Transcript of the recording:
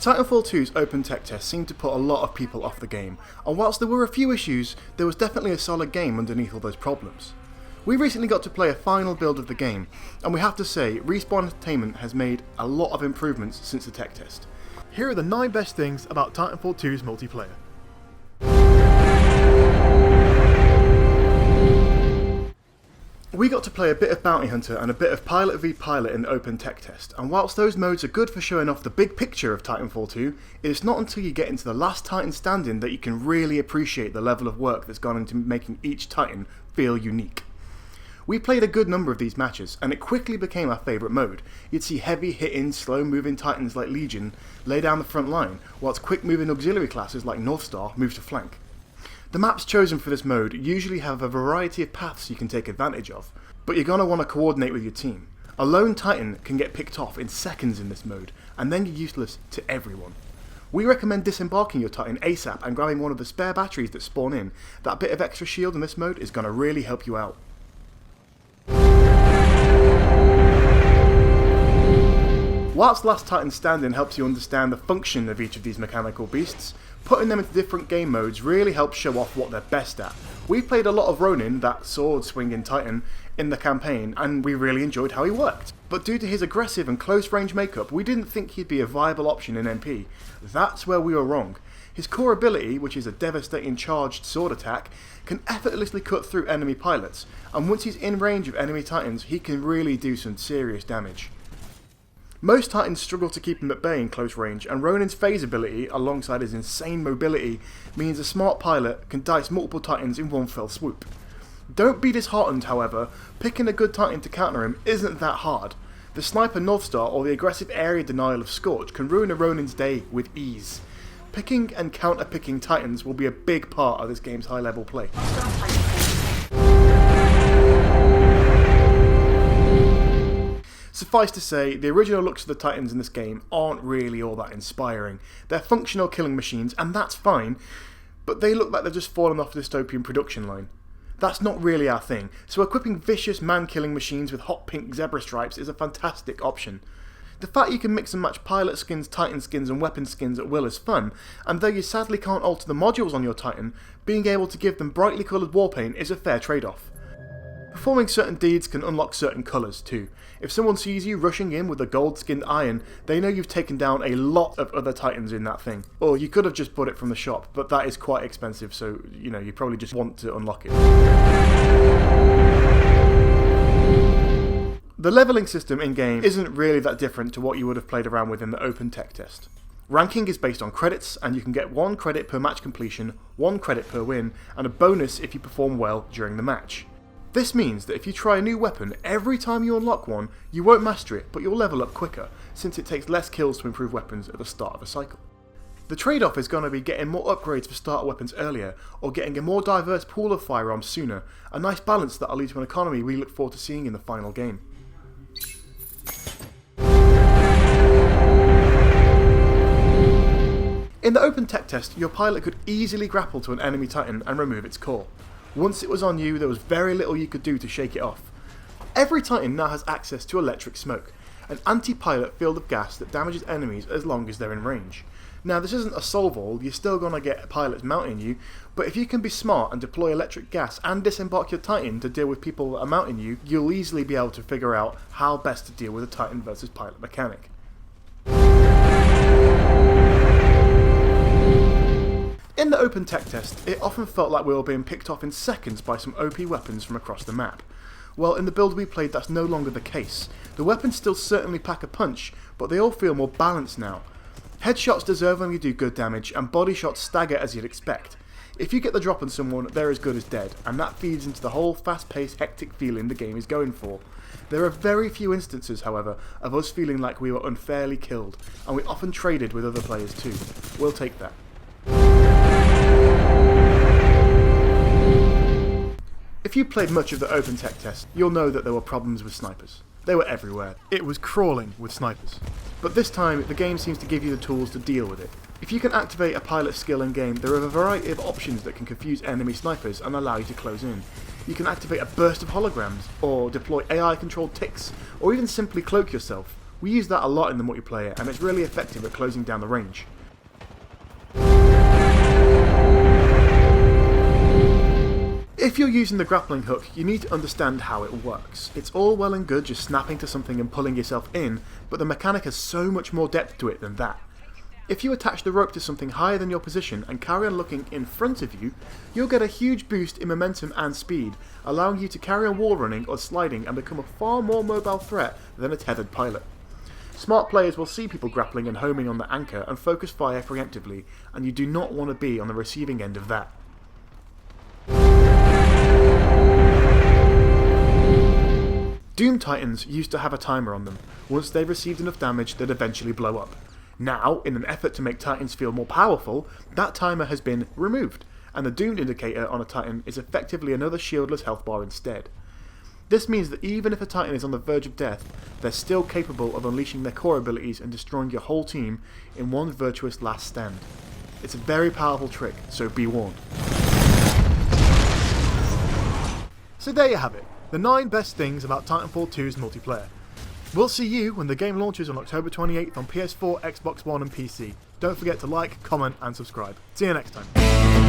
Titanfall 2's open tech test seemed to put a lot of people off the game, and whilst there were a few issues, there was definitely a solid game underneath all those problems. We recently got to play a final build of the game, and we have to say, Respawn Entertainment has made a lot of improvements since the tech test. Here are the 9 best things about Titanfall 2's multiplayer. We got to play a bit of Bounty Hunter and a bit of Pilot v Pilot in the open tech test, and whilst those modes are good for showing off the big picture of Titanfall 2, it's not until you get into the last Titan standing that you can really appreciate the level of work that's gone into making each Titan feel unique. We played a good number of these matches, and it quickly became our favourite mode. You'd see heavy hitting, slow moving Titans like Legion lay down the front line, whilst quick moving auxiliary classes like Northstar move to flank. The maps chosen for this mode usually have a variety of paths you can take advantage of, but you're going to want to coordinate with your team. A lone Titan can get picked off in seconds in this mode, and then you're useless to everyone. We recommend disembarking your Titan ASAP and grabbing one of the spare batteries that spawn in. That bit of extra shield in this mode is going to really help you out. Whilst Last Titan Standing helps you understand the function of each of these mechanical beasts, putting them into different game modes really helps show off what they're best at. We played a lot of Ronin, that sword swinging Titan, in the campaign, and we really enjoyed how he worked. But due to his aggressive and close range makeup, we didn't think he'd be a viable option in MP. That's where we were wrong. His core ability, which is a devastating charged sword attack, can effortlessly cut through enemy pilots, and once he's in range of enemy Titans, he can really do some serious damage. Most Titans struggle to keep him at bay in close range, and Ronin's phase ability, alongside his insane mobility, means a smart pilot can dice multiple Titans in one fell swoop. Don't be disheartened, however, picking a good Titan to counter him isn't that hard. The sniper Northstar or the aggressive area denial of Scorch can ruin a Ronin's day with ease. Picking and counter-picking Titans will be a big part of this game's high-level play. Suffice to say, the original looks of the Titans in this game aren't really all that inspiring. They're functional killing machines, and that's fine, but they look like they've just fallen off the dystopian production line. That's not really our thing, so equipping vicious man-killing machines with hot pink zebra stripes is a fantastic option. The fact you can mix and match pilot skins, Titan skins and weapon skins at will is fun, and though you sadly can't alter the modules on your Titan, being able to give them brightly coloured war paint is a fair trade-off. Performing certain deeds can unlock certain colours too. If someone sees you rushing in with a gold-skinned iron, they know you've taken down a lot of other Titans in that thing. Or you could have just bought it from the shop, but that is quite expensive, so you probably just want to unlock it. The levelling system in-game isn't really that different to what you would have played around with in the open tech test. Ranking is based on credits, and you can get 1 credit per match completion, 1 credit per win, and a bonus if you perform well during the match. This means that if you try a new weapon, every time you unlock one, you won't master it, but you'll level up quicker, since it takes less kills to improve weapons at the start of a cycle. The trade-off is going to be getting more upgrades for starter weapons earlier, or getting a more diverse pool of firearms sooner, a nice balance that'll lead to an economy we look forward to seeing in the final game. In the open tech test, your pilot could easily grapple to an enemy Titan and remove its core. Once it was on you, there was very little you could do to shake it off. Every Titan now has access to electric smoke, an anti-pilot field of gas that damages enemies as long as they're in range. Now this isn't a solve-all, you're still going to get pilots mounting you, but if you can be smart and deploy electric gas and disembark your Titan to deal with people that are mounting you, you'll easily be able to figure out how best to deal with a Titan versus pilot mechanic. In the open tech test, it often felt like we were being picked off in seconds by some OP weapons from across the map. Well, in the build we played, that's no longer the case. The weapons still certainly pack a punch, but they all feel more balanced now. Headshots deservingly do good damage, and body shots stagger as you'd expect. If you get the drop on someone, they're as good as dead, and that feeds into the whole fast-paced, hectic feeling the game is going for. There are very few instances, however, of us feeling like we were unfairly killed, and we often traded with other players too. We'll take that. If you played much of the open tech test, you'll know that there were problems with snipers. They were everywhere. It was crawling with snipers. But this time, the game seems to give you the tools to deal with it. If you can activate a pilot skill in game, there are a variety of options that can confuse enemy snipers and allow you to close in. You can activate a burst of holograms, or deploy AI controlled ticks, or even simply cloak yourself. We use that a lot in the multiplayer, and it's really effective at closing down the range. If you're using the grappling hook, you need to understand how it works. It's all well and good just snapping to something and pulling yourself in, but the mechanic has so much more depth to it than that. If you attach the rope to something higher than your position and carry on looking in front of you, you'll get a huge boost in momentum and speed, allowing you to carry on wall running or sliding and become a far more mobile threat than a tethered pilot. Smart players will see people grappling and homing on the anchor and focus fire preemptively, and you do not want to be on the receiving end of that. Doom Titans used to have a timer on them. Once they received enough damage, they'd eventually blow up. Now, in an effort to make Titans feel more powerful, that timer has been removed, and the Doomed indicator on a Titan is effectively another shieldless health bar instead. This means that even if a Titan is on the verge of death, they're still capable of unleashing their core abilities and destroying your whole team in one virtuous last stand. It's a very powerful trick, so be warned. So there you have it, the 9 best things about Titanfall 2's multiplayer. We'll see you when the game launches on October 28th on PS4, Xbox One and PC. Don't forget to like, comment and subscribe. See you next time.